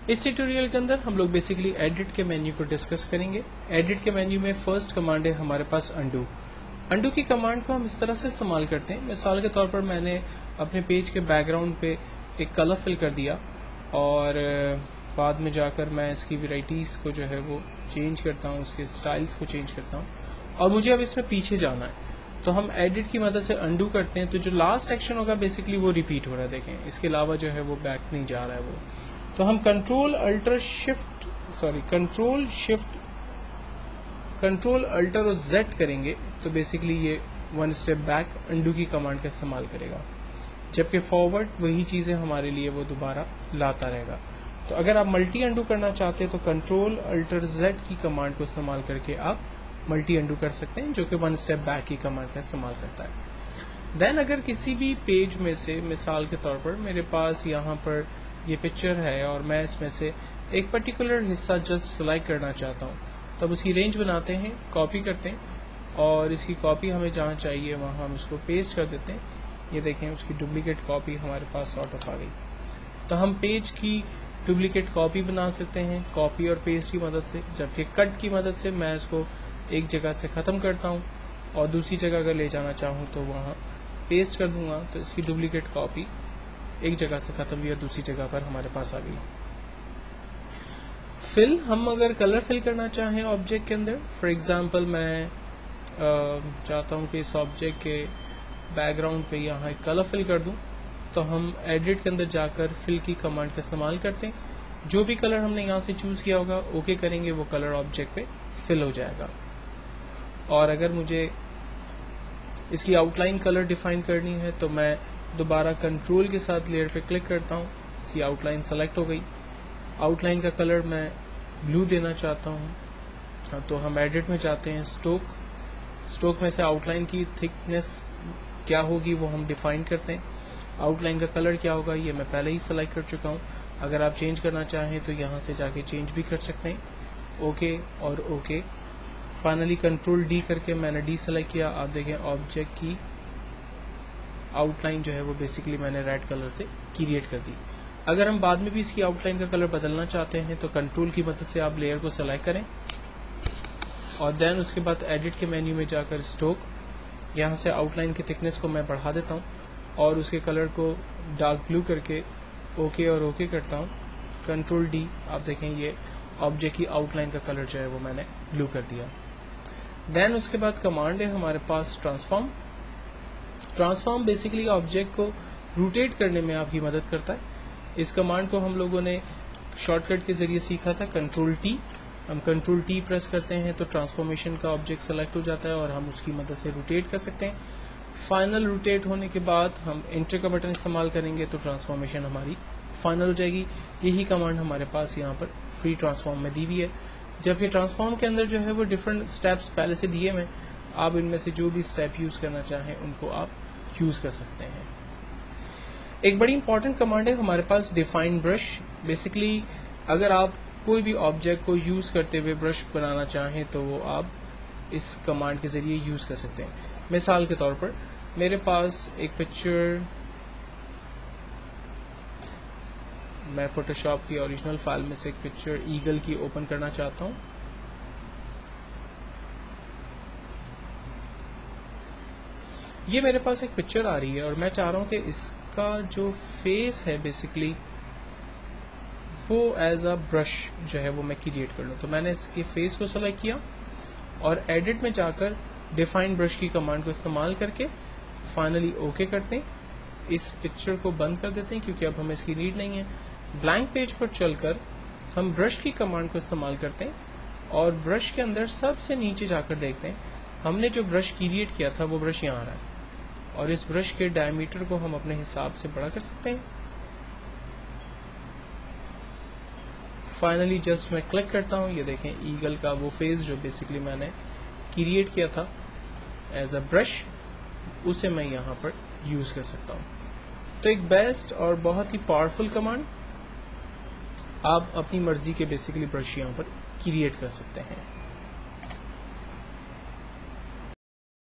इस ट्यूटोरियल के अंदर हम लोग बेसिकली एडिट के मेन्यू को डिस्कस करेंगे। एडिट के मेन्यू में फर्स्ट कमांड है हमारे पास अंडू। अंडू की कमांड को हम इस तरह से इस्तेमाल करते हैं। मिसाल के तौर पर मैंने अपने पेज के बैकग्राउंड पे एक कलर फिल कर दिया और बाद में जाकर मैं इसकी वेराइटीज़ को जो है वो चेंज करता हूँ, उसके स्टाइल्स को चेंज करता हूँ और मुझे अब इसमें पीछे जाना है तो हम एडिट की मदद से अंडू करते हैं। तो जो लास्ट एक्शन होगा बेसिकली वो रिपीट हो रहा है, देखें इसके अलावा जो है वो बैक नहीं जा रहा है वो। तो हम कंट्रोल अल्टर और जेड करेंगे तो बेसिकली ये वन स्टेप बैक अंडू की कमांड का इस्तेमाल करेगा, जबकि फॉरवर्ड वही चीज़ें हमारे लिए वो दोबारा लाता रहेगा। तो अगर आप मल्टी अंडू करना चाहते हैं तो कंट्रोल अल्टर जेड की कमांड को इस्तेमाल करके आप मल्टी अंडू कर सकते हैं, जो कि वन स्टेप बैक की कमांड का इस्तेमाल करता है। देन अगर किसी भी पेज में से मिसाल के तौर पर मेरे पास यहाँ पर ये पिक्चर है और मैं इसमें से एक पर्टिकुलर हिस्सा जस्ट सिलेक्ट करना चाहता हूँ, तब उसकी रेंज बनाते हैं, कॉपी करते हैं और इसकी कॉपी हमें जहाँ चाहिए वहाँ हम उसको पेस्ट कर देते हैं। ये देखें उसकी डुप्लीकेट कॉपी हमारे पास सॉर्ट ऑफ आ गई। तो हम पेज की डुप्लीकेट कॉपी बना सकते हैं कॉपी और पेस्ट की मदद से, जबकि कट की मदद से मैं इसको एक जगह से ख़त्म करता हूँ और दूसरी जगह अगर ले जाना चाहूँ तो वहाँ पेस्ट कर दूंगा तो इसकी डुप्लीकेट कॉपी एक जगह से ख़त्म हुई और दूसरी जगह पर हमारे पास आ गई। फिल, हम अगर कलर फिल करना चाहें ऑब्जेक्ट के अंदर, फॉर एग्जांपल मैं चाहता हूँ कि इस ऑब्जेक्ट के बैकग्राउंड पे यहाँ एक कलर फिल कर दूँ, तो हम एडिट के अंदर जाकर फिल की कमांड का इस्तेमाल करते हैं। जो भी कलर हमने यहाँ से चूज़ किया होगा ओके करेंगे, वो कलर ऑब्जेक्ट पे फिल हो जाएगा। और अगर मुझे इसकी आउटलाइन कलर डिफाइन करनी है तो मैं दोबारा कंट्रोल के साथ लेयर पे क्लिक करता हूँ, इसकी आउटलाइन सेलेक्ट हो गई। आउटलाइन का कलर मैं ब्लू देना चाहता हूँ तो हम एडिट में जाते हैं, स्ट्रोक में से आउटलाइन की थिकनेस क्या होगी वो हम डिफाइन करते हैं। आउटलाइन का कलर क्या होगा ये मैं पहले ही सेलेक्ट कर चुका हूँ। अगर आप चेंज करना चाहें तो यहाँ से जाके चेंज भी कर सकते हैं, ओके और ओके। फाइनली कंट्रोल डी करके मैंने डी सेलेक्ट किया। आप देखें ऑब्जेक्ट की आउटलाइन जो है वो बेसिकली मैंने रेड कलर से क्रिएट कर दी। अगर हम बाद में भी इसकी आउटलाइन का कलर बदलना चाहते हैं तो कंट्रोल की मदद से आप लेयर को सेलेक्ट करें और देन उसके बाद एडिट के मेन्यू में जाकर स्ट्रोक, यहाँ से आउटलाइन की थिकनेस को मैं बढ़ा देता हूँ और उसके कलर को डार्क ब्लू करके ओके और ओके करता हूँ। कंट्रोल डी, आप देखें ये ऑब्जेक्ट की आउटलाइन का कलर जो है वो मैंने ब्लू कर दिया। देन उसके बाद कमांड है हमारे पास ट्रांसफॉर्म बेसिकली ऑब्जेक्ट को रोटेट करने में आपकी मदद करता है। इस कमांड को हम लोगों ने शॉर्टकट के जरिए सीखा था, कंट्रोल टी। हम कंट्रोल टी प्रेस करते हैं तो ट्रांसफॉर्मेशन का ऑब्जेक्ट सेलेक्ट हो जाता है और हम उसकी मदद से रोटेट कर सकते हैं। फाइनल रोटेट होने के बाद हम एंटर का बटन इस्तेमाल करेंगे तो ट्रांसफॉर्मेशन हमारी फाइनल हो जाएगी। यही कमांड हमारे पास यहाँ पर फ्री ट्रांसफॉर्म में दी हुई है, जबकि ट्रांसफॉर्म के अंदर जो है वो डिफरेंट स्टेप्स पहले से दिए हुए, आप इनमें से जो भी स्टेप यूज करना चाहें उनको आप यूज कर सकते हैं। एक बड़ी इंपॉर्टेंट कमांड है हमारे पास डिफाइन ब्रश। बेसिकली अगर आप कोई भी ऑब्जेक्ट को यूज करते हुए ब्रश बनाना चाहें तो वो आप इस कमांड के जरिए यूज कर सकते हैं। मिसाल के तौर पर मेरे पास एक पिक्चर, मैं फोटोशॉप की ओरिजिनल फाइल में से एक पिक्चर ईगल की ओपन करना चाहता हूं। ये मेरे पास एक पिक्चर आ रही है और मैं चाह रहा हूं कि इसका जो फेस है बेसिकली वो एज अ ब्रश जो है वो मैं क्रिएट कर लूं। तो मैंने इसके फेस को सेलेक्ट किया और एडिट में जाकर डिफाइन ब्रश की कमांड को इस्तेमाल करके फाइनली ओके करते हैं। इस पिक्चर को बंद कर देते हैं क्योंकि अब हमें इसकी नीड नहीं है। ब्लैंक पेज पर चलकर हम ब्रश की कमांड को इस्तेमाल करते हैं और ब्रश के अंदर सबसे नीचे जाकर देखते हैं हमने जो ब्रश क्रिएट किया था वो ब्रश यहाँ आ रहा है और इस ब्रश के डायमीटर को हम अपने हिसाब से बड़ा कर सकते हैं। फाइनली जस्ट मैं क्लिक करता हूँ, ये देखें ईगल का वो फेस जो बेसिकली मैंने क्रिएट किया था एज अ ब्रश, उसे मैं यहाँ पर यूज कर सकता हूँ। तो एक बेस्ट और बहुत ही पावरफुल कमांड, आप अपनी मर्जी के बेसिकली ब्रश यहाँ पर क्रिएट कर सकते हैं।